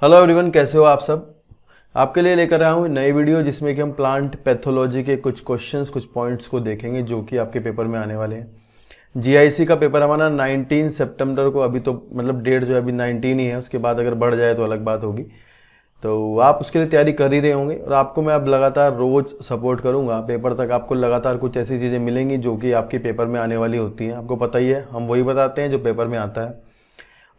Hello everyone, कैसे हो आप सब। आपके लिए लेकर आया हूँ नई वीडियो जिसमें कि हम प्लांट पैथोलॉजी के कुछ क्वेश्चंस कुछ पॉइंट्स को देखेंगे जो कि आपके पेपर में आने वाले हैं। जीआईसी का पेपर हमारा 19 सितंबर को, अभी तो मतलब डेट जो है अभी 19 ही है, उसके बाद अगर बढ़ जाए तो अलग बात होगी। तो आप उसके लिए तैयारी कर ही रहे होंगे और आपको मैं अब लगातार रोज़ सपोर्ट करूँगा। पेपर तक आपको लगातार कुछ ऐसी चीज़ें मिलेंगी जो कि आपके पेपर में आने वाली होती हैं। आपको पता ही है, हम वही बताते हैं जो पेपर में आता है।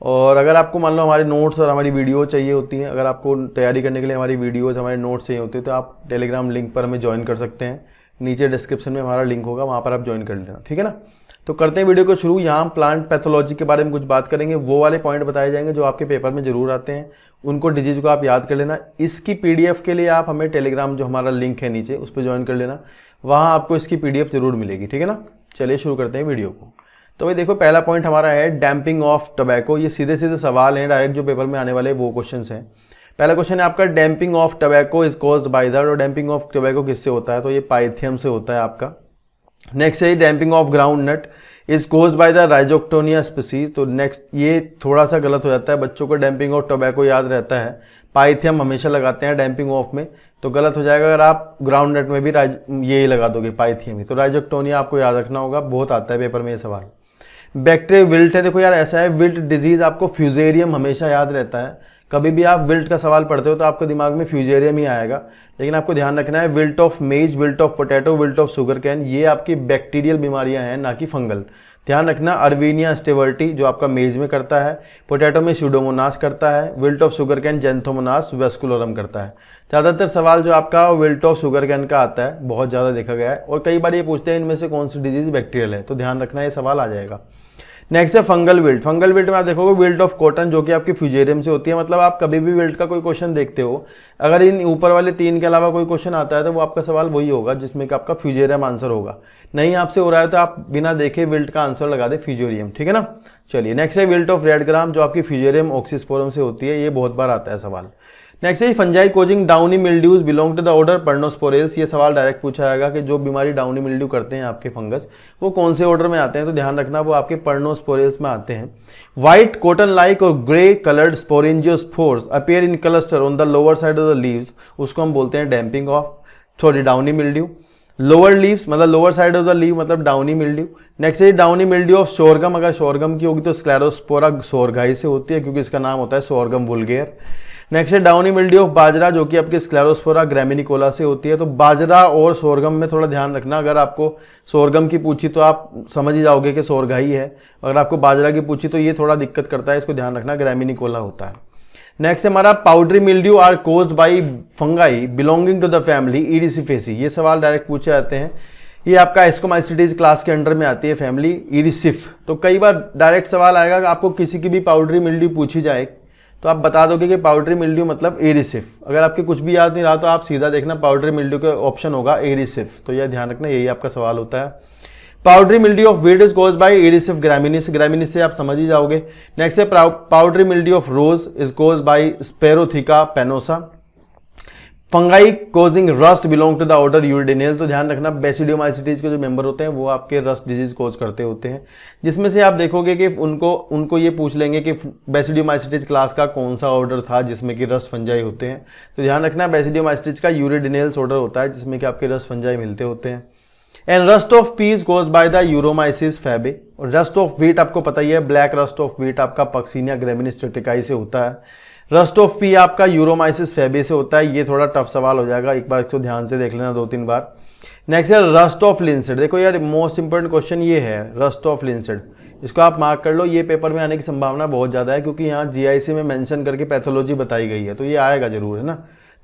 और अगर आपको मान लो हमारे नोट्स और हमारी वीडियो चाहिए होती हैं, अगर आपको तैयारी करने के लिए हमारी वीडियोस हमारे नोट्स चाहिए होते हैं, तो आप टेलीग्राम लिंक पर हमें ज्वाइन कर सकते हैं। नीचे डिस्क्रिप्शन में हमारा लिंक होगा, वहाँ पर आप ज्वाइन कर लेना, ठीक है ना। तो करते हैं वीडियो को शुरू। यहाँ हम प्लांट पैथोलॉजी के बारे में कुछ बात करेंगे। वो वाले पॉइंट बताए जाएंगे जो आपके पेपर में जरूर आते हैं, उनको डिजीज को आप याद कर लेना। इसकी पीडीएफ के लिए आप हमें टेलीग्राम जो हमारा लिंक है नीचे उस पर ज्वाइन कर लेना, वहाँ आपको इसकी पीडीएफ जरूर मिलेगी, ठीक है ना। चलिए शुरू करते हैं वीडियो को। तो भाई देखो, पहला पॉइंट हमारा है डैम्पिंग ऑफ टोबैको। ये सीधे सीधे सवाल हैं, डायरेक्ट जो पेपर में आने वाले वो क्वेश्चंस हैं। पहला क्वेश्चन है आपका, damping off tobacco is caused by the, और डैम्पिंग ऑफ टोबैको किससे होता है, तो ये पाइथियम से होता है आपका। नेक्स्ट है damping off ground nut is caused by the Rhizoctonia species. तो नेक्स्ट ये थोड़ा सा गलत हो जाता है, बच्चों को डैम्पिंग ऑफ टोबैको याद रहता है, पाइथियम हमेशा लगाते हैं डैम्पिंग ऑफ में, तो गलत हो जाएगा अगर आप ग्राउंड नट में भी ये लगा दोगे पाइथियम ही। तो राइजोक्टोनिया आपको याद रखना होगा, बहुत आता है पेपर में ये सवाल। बैक्टीरिया विल्ट है, देखो यार ऐसा है, विल्ट डिजीज आपको फ्यूजेरियम हमेशा याद रहता है। कभी भी आप विल्ट का सवाल पढ़ते हो तो आपके दिमाग में फ्यूजेरियम ही आएगा, लेकिन आपको ध्यान रखना है विल्ट ऑफ मेज, wilt of potato, wilt of sugar cane, ये आपकी बैक्टीरियल बीमारियां हैं, ना कि फंगल। ध्यान रखना, अर्वीनिया स्टेवर्टी जो आपका मेज में करता है, पोटैटो में स्यूडोमोनास करता है, wilt of sugarcane Xanthomonas vasculorum करता है। ज़्यादातर सवाल जो आपका विल्ट ऑफ शुगर कैन का आता है, बहुत ज़्यादा देखा गया है, और कई बार ये पूछते हैं इनमें से कौन सी डिजीज बैक्टीरियल है, तो ध्यान रखना ये सवाल आ जाएगा। नेक्स्ट है फंगल विल्ट। फंगल विल्ट में आप देखोगे विल्ट ऑफ कॉटन जो कि आपकी फ्यूजेरियम से होती है। मतलब आप कभी भी विल्ट का कोई क्वेश्चन देखते हो, अगर इन ऊपर वाले तीन के अलावा कोई क्वेश्चन आता है तो वो आपका सवाल वही होगा जिसमें कि आपका फ्यूजेरियम आंसर होगा। नहीं आपसे हो रहा है तो आप बिना देखे विल्ट का आंसर लगा दे फ्यूजेरियम, ठीक है ना। चलिए नेक्स्ट है विल्ट ऑफ रेड ग्राम जो आपकी फ्यूजेरियम ऑक्सीस्पोरम से होती है, ये बहुत बार आता है सवाल। नेक्स्ट है fungi causing downy mildews belong to the order Peronosporales. ये सवाल डायरेक्ट पूछा जाएगा कि जो बीमारी डाउनी मिल्ड्यू करते हैं आपके फंगस, वो कौन से ऑर्डर में आते हैं, तो ध्यान रखना वो आपके पर्नोस्पोरेल्स में आते हैं। व्हाइट कॉटन लाइक और grey coloured sporangiospores appear in cluster on the lower side of the leaves, उसको हम बोलते हैं damping off downy mildew. Lower leaves मतलब lower side of the leaf मतलब डाउनी मिल्ड्यू। नेक्स्ट है डाउनी मिल्ड्यू ऑफ सोरगम। अगर sorghum की होगी तो स्क्लेरोस्पोरा सोरघाई से होती है, क्योंकि इसका नाम होता है सोरगम वुल्गेर। नेक्स्ट है डाउनी मिल्ड्यू ऑफ बाजरा जो कि आपके स्क्लेरोस्पोरा ग्रामिनिकोला से होती है। तो बाजरा और सोरगम में थोड़ा ध्यान रखना, अगर आपको सोरगम की पूछी तो आप समझ ही जाओगे कि सोरघाई है, अगर आपको बाजरा की पूछी तो ये थोड़ा दिक्कत करता है, इसको ध्यान रखना, ग्रामिनिकोला होता है। नेक्स्ट है हमारा powdery mildew are caused by fungi belonging to the family Erysiphaceae. ये सवाल डायरेक्ट पूछे जाते हैं, ये आपका एस्कोमाइसिटीज क्लास के अंडर में आती है फैमिली इरिसिफ। तो कई बार डायरेक्ट सवाल आएगा कि आपको किसी की भी पाउडरी मिल्ड्यू पूछी जाए तो आप बता दोगे कि पाउडरी मिल्ड्यू मतलब एरिसिफ। अगर आपके कुछ भी याद नहीं रहा तो आप सीधा देखना पाउडरी मिल्ड्यू का ऑप्शन होगा एरिसिफ, तो यह ध्यान रखना, यही आपका सवाल होता है। Powdery mildew of wheat is caused by Erysiphe graminis. Graminis से आप समझ ही जाओगे। नेक्स्ट है powdery mildew of rose is caused by Sphaerotheca pannosa. Fungi causing rust belong to the order Uredinales. तो ध्यान रखना बेसिडियोमाइसिटीज के जो मेंबर होते हैं वो आपके रस्ट डिजीज कोज करते होते हैं, जिसमें से आप देखोगे कि उनको ये पूछ लेंगे कि बेसिडियोमाइसिटीज क्लास का कौन सा ऑर्डर था जिसमें कि रस्ट फंजाई होते हैं। तो ध्यान रखना बेसिडियोमाइसिटीज का यूरिडिनेल्स ऑर्डर होता है जिसमें कि आपके रस्ट फंजाई मिलते होते हैं। And rust of peas caused by the Uromyces fabae. और रस्ट ऑफ व्हीट आपको पता ही है, ब्लैक रस्ट ऑफ व्हीट आपका पक्सिनिया ग्रेमिनिस ट्रिटिकाई से होता है। रस्ट ऑफ पी आपका यूरोमाइसिस फैबे से होता है। ये थोड़ा टफ सवाल हो जाएगा, एक बार इसको ध्यान से देख लेना 2-3 बार। नेक्स्ट है रस्ट ऑफ लिंसेड। देखो यार मोस्ट इंपोर्टेंट क्वेश्चन ये है, रस्ट ऑफ लिंसेड, इसको आप मार्क कर लो, ये पेपर में आने की संभावना बहुत ज़्यादा है क्योंकि यहाँ जीआईसी में मेंशन करके पैथोलॉजी बताई गई है, तो ये आएगा जरूर, है ना।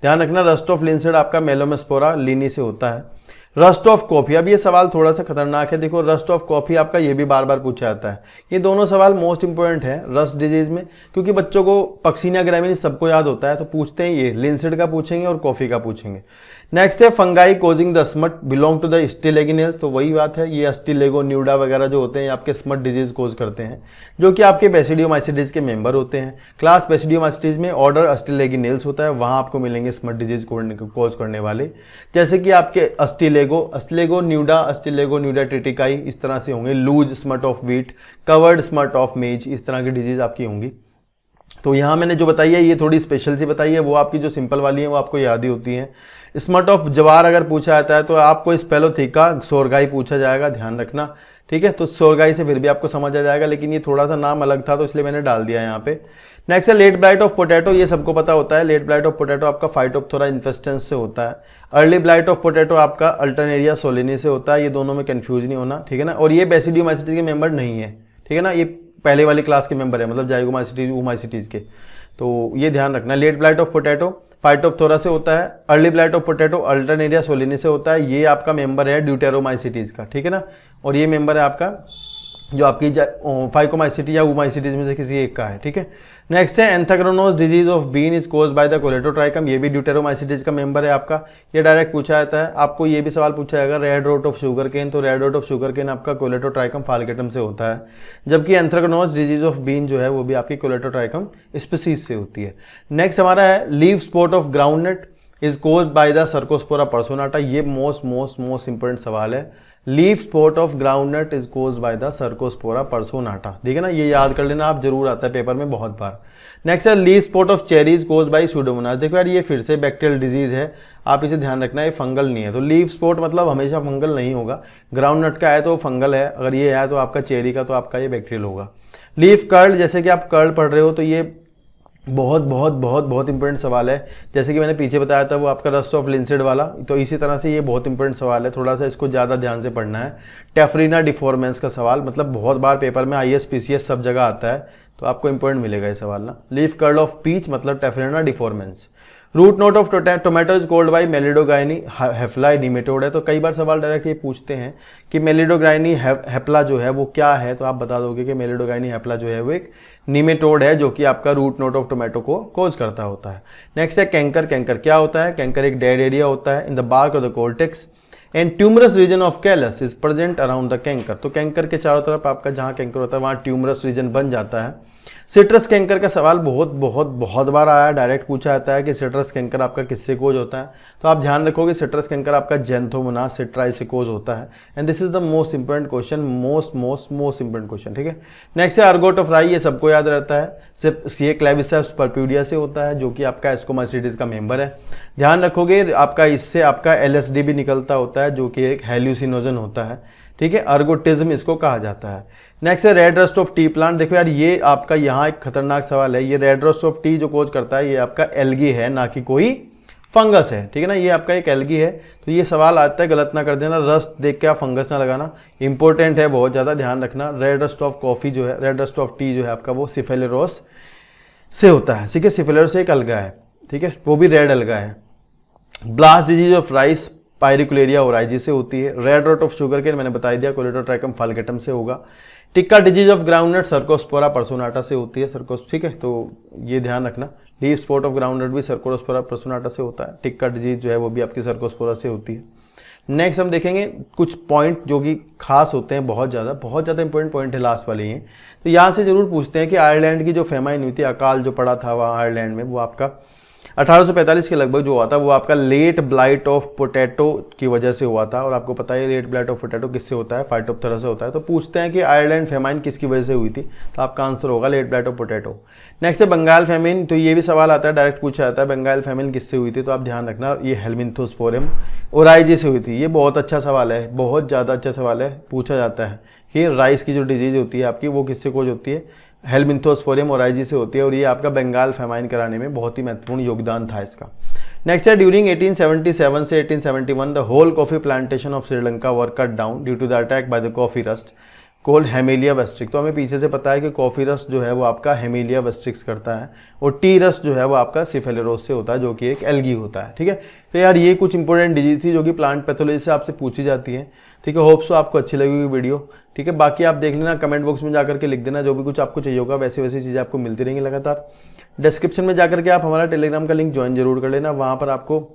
ध्यान रखना रस्ट ऑफ लिंसेड आपका मेलोमेस्पोरा लीनी से होता है। रस्ट ऑफ कॉफी, अब ये सवाल थोड़ा सा खतरनाक है। देखो रस्ट ऑफ कॉफी आपका ये भी बार बार पूछा जाता है। ये दोनों सवाल मोस्ट इंपोर्टेंट है रस्ट डिजीज में, क्योंकि बच्चों को पक्सिनिया ग्रामिनिस सबको याद होता है, तो पूछते हैं ये लिंसेड का पूछेंगे और कॉफी का पूछेंगे। नेक्स्ट है fungi causing the smut belong to the Ustilaginales. तो वही बात है, ये अस्टिलेगो न्यूडा वगैरह जो होते हैं आपके स्मट डिजीज कोज करते हैं, जो कि आपके बेसिडियोमाइसिटीज के मेंबर होते हैं। क्लास बेसिडियोमाइसिटीज में ऑर्डर अस्टिलेगिनेल्स होता है, वहां आपको मिलेंगे स्मट डिजीज कोज करने वाले, जैसे कि आपके अस्टिलेगो न्यूडा ट्रिटिकाई, इस तरह से होंगे। Loose smut of wheat, covered smut of maize, इस तरह की डिजीज आपकी होंगी। तो यहाँ मैंने जो बताई है ये थोड़ी स्पेशल सी बताई है, वो आपकी जो सिंपल वाली है वो आपको याद ही होती है। स्मट ऑफ जवार अगर पूछा जाता है तो आपको स्पेलोथीका सोरगाई पूछा जाएगा, ध्यान रखना, ठीक है। तो सोरगाई से फिर भी आपको समझ आ जाएगा, लेकिन ये थोड़ा सा नाम अलग था तो इसलिए मैंने डाल दिया यहाँ पे। नेक्स्ट है लेट ब्लाइट ऑफ पोटैटो, ये सबको पता होता है। लेट ब्लाइट ऑफ पोटैटो आपका फाइटोप्थोरा इन्फेस्टेंस से होता है। अर्ली ब्लाइट ऑफ पोटैटो आपका अल्टरनेरिया सोलिनी से होता है। ये दोनों में कंफ्यूज नहीं होना, ठीक है ना। और ये बेसिडियोमाइसीटीज के मेंबर नहीं है, ठीक है ना, ये पहले वाली क्लास के मेंबर है, मतलब जाइगोमाइसीटीज ओमाइसीटीज के, तो ये ध्यान रखना। Late blight of potato Phytophthora से होता है। Early blight of potato Alternaria solani से होता है। ये आपका मेंबर है ड्यूटेरोमाइसीटीज का, ठीक है ना। और ये मेंबर है आपका जो आपकी फाइकोमाइसिटी या ओमाइसिटीज में से किसी एक का है, ठीक है। नेक्स्ट है anthracnose disease of bean is caused by the Colletotrichum, ये भी ड्यूटेरोमाइसिटीज का मेंबर है आपका। ये डायरेक्ट पूछा जाता है आपको, ये भी सवाल पूछा जाएगा। Red rot of sugarcane, तो red rot of sugarcane आपका कोलेटोट्राइकम फाल्केटम से होता है, जबकि एंथ्राक्रोनोस डिजीज ऑफ बीन जो है वो भी आपकी कोलेटोट्राइकम स्पीसीज से होती है। नेक्स्ट हमारा है leaf spot of groundnut is caused by the Cercospora personata, ये मोस्ट इंपॉर्टेंट सवाल है। Leaf spot of groundnut is caused by the Cercospora personata, ठीक है ना, ये याद कर लेना आप, जरूर आता है पेपर में बहुत बार। नेक्स्ट है leaf spot of cherry is caused bye Pseudomonas, देखो यार ये फिर से बैक्टीरियल डिजीज है, आप इसे ध्यान रखना, ये फंगल नहीं है। तो लीफ स्पॉट मतलब हमेशा फंगल नहीं होगा, ग्राउंडनट का है तो फंगल है, अगर ये है तो आपका चेरी का तो आपका ये बैक्टीरियल होगा। लीफ कर्ल, जैसे कि आप कर्ल पढ़ रहे हो तो ये बहुत इंपॉर्टेंट सवाल है। जैसे कि मैंने पीछे बताया था वो आपका रस्ट ऑफ लिंसिड वाला, तो इसी तरह से ये बहुत इंपॉर्टेंट सवाल है, थोड़ा सा इसको ज़्यादा ध्यान से पढ़ना है। टेफरीना डिफॉर्मेंस का सवाल, मतलब बहुत बार पेपर में IAS PCS सब जगह आता है, तो आपको इंपॉर्टेंट मिलेगा ये सवाल ना। लीफ कर्ल ऑफ पीच मतलब Taphrina deformans. Root knot of tomato is caused by Meloidogyne hapla nematode है, तो कई बार सवाल डायरेक्ट ये पूछते हैं कि मेलिडोगाइनी हेप्ला जो है वो क्या है, तो आप बता दोगे कि मेलिडोगाइनी हेप्ला जो है वो एक निमेटोड है जो कि आपका रूट नोट ऑफ टोमेटो को कोज करता होता है। नेक्स्ट है कैंकर, कैंकर क्या होता है, कैंकर एक डेड एरिया होता है in the bark of the cortex and tumorous region of callus is present around the canker, तो कैंकर के चारों तरफ आपका जहां कैंकर होता है वहां ट्यूमरस रीजन बन जाता है। सिट्रस कैंकर का सवाल बहुत बार आया, डायरेक्ट पूछा जाता है कि सिट्रस कैंकर आपका किससे कोज होता है, तो आप ध्यान रखोगे सिट्रस कैंकर आपका जेंथोमोनास सिट्राई से कोज होता है। And this is the most important question, most important question, ठीक है। नेक्स्ट है अर्गोट ऑफ राई, ये सबको याद रहता है, सिर्फ ये क्लेविसेप्स परप्यूडिया से होता है जो कि आपका एस्कोमाइसीटीज का मेंबर है। ध्यान रखोगे आपका इससे आपका LSD भी निकलता होता है जो कि एक हेल्यूसिनोजन होता है, ठीक है, अर्गोटिज्म इसको कहा जाता है। नेक्स्ट है red rust of T plant, देखो यार ये आपका यहाँ एक खतरनाक सवाल है, ये रेड रस्ट ऑफ टी जो कोज करता है ये आपका एल्गी है ना कि कोई फंगस है, ठीक है ना, ये आपका एक एल्गी है। तो ये सवाल आता है, गलत ना कर देना, रस्ट देख के आप फंगस ना लगाना, इंपॉर्टेंट है, बहुत ज़्यादा ध्यान रखना। रेड रस्ट ऑफ कॉफी जो है, रेड रस्ट ऑफ टी जो है आपका वो सिफेलेरोस से होता है, ठीक है, सिफेलेरोस एक अलगा है, ठीक है, वो भी रेड अलगा है। Blast disease of rice Pyricularia oryzae से होती है। Red rot of sugarcane मैंने बता दिया कोलेटोट्राइकम फाल्केटम से होगा। Tikka disease of groundnut Cercospora personata से होती है, ठीक है, तो ये ध्यान रखना। लीफ स्पॉट ऑफ ग्राउंडनट भी सर्कोस्पोरा पर्सोनाटा से होता है। टिक्का डिजीज जो है वो भी आपकी सर्कोस्पोरा से होती है। नेक्स्ट हम देखेंगे कुछ पॉइंट जो कि खास होते हैं, बहुत ज़्यादा इंपॉर्टेंट पॉइंट है लास्ट वाले ये, तो यहाँ से जरूर पूछते हैं कि आयरलैंड की जो फेमाइन हुई थी, अकाल जो पड़ा था वहाँ आयरलैंड में, वो आपका 1845 के लगभग जो हुआ था, वो आपका लेट ब्लाइट ऑफ पोटैटो की वजह से हुआ था। और आपको पता है लेट ब्लाइट ऑफ पोटैटो किससे होता है, फाइटोप्थेरा से होता है। तो पूछते हैं कि आयरलैंड फेमाइन किसकी वजह से हुई थी, तो आपका आंसर होगा late blight of potato. Next है बंगाल फेमिन, तो ये भी सवाल आता है, डायरेक्ट पूछा जाता है बंगाल फेमिन किससे हुई थी, तो आप ध्यान रखना ये हेलमिंथोस्पोरम ओराइजी से हुई थी। ये बहुत अच्छा सवाल है, बहुत ज़्यादा अच्छा सवाल है, पूछा जाता है कि राइस की जो डिजीज होती है आपकी वो किससे कोज होती है, हेलमिंथोस्पोरम ओराइजी से होती है। और ये आपका बंगाल फेमाइन कराने में बहुत ही महत्वपूर्ण योगदान था इसका। नेक्स्ट है ड्यूरिंग 1877 से 1871 the whole coffee plantation of Sri Lanka were cut down due to the attack by the coffee rust called Hemileia vastatrix. तो हमें पीछे से पता है कि कॉफी रस्ट जो है वो आपका हेमेलिया वेस्ट्रिक्स करता है, और टी रस्ट जो है वो आपका सिफेलेरोस से होता है जो कि एक एल्गी होता है, ठीक है। तो यार ये कुछ इंपॉर्टेंट डिजीज थी जो कि प्लांट पैथोलॉजी से आपसे पूछी जाती है, ठीक है। होप सो आपको अच्छी लगेगी वीडियो, ठीक है। बाकी आप देख लेना, कमेंट बॉक्स में जाकर के लिख देना जो भी कुछ आपको चाहिए होगा, वैसी चीज़ें आपको मिलती रहेंगी लगातार। डिस्क्रिप्शन में जाकर के आप हमारा टेलीग्राम का लिंक ज्वाइन जरूर कर लेना, वहाँ पर आपको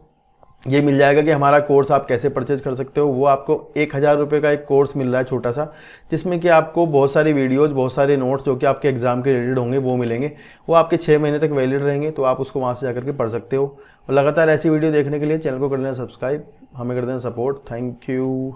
ये मिल जाएगा कि हमारा कोर्स आप कैसे परचेज कर सकते हो। वो आपको 1000 रुपये का एक कोर्स मिल रहा है छोटा सा, जिसमें कि आपको बहुत सारी वीडियोज़, बहुत सारे नोट्स जो कि आपके एग्जाम के रिलेटेड होंगे वो मिलेंगे। वो आपके 6 महीने तक वैलिड रहेंगे, तो आप उसको वहाँ से जाकर के पढ़ सकते हो। और लगातार ऐसी वीडियो देखने के लिए चैनल को कर लेना सब्सक्राइब, हमें कर देना सपोर्ट। Thank you.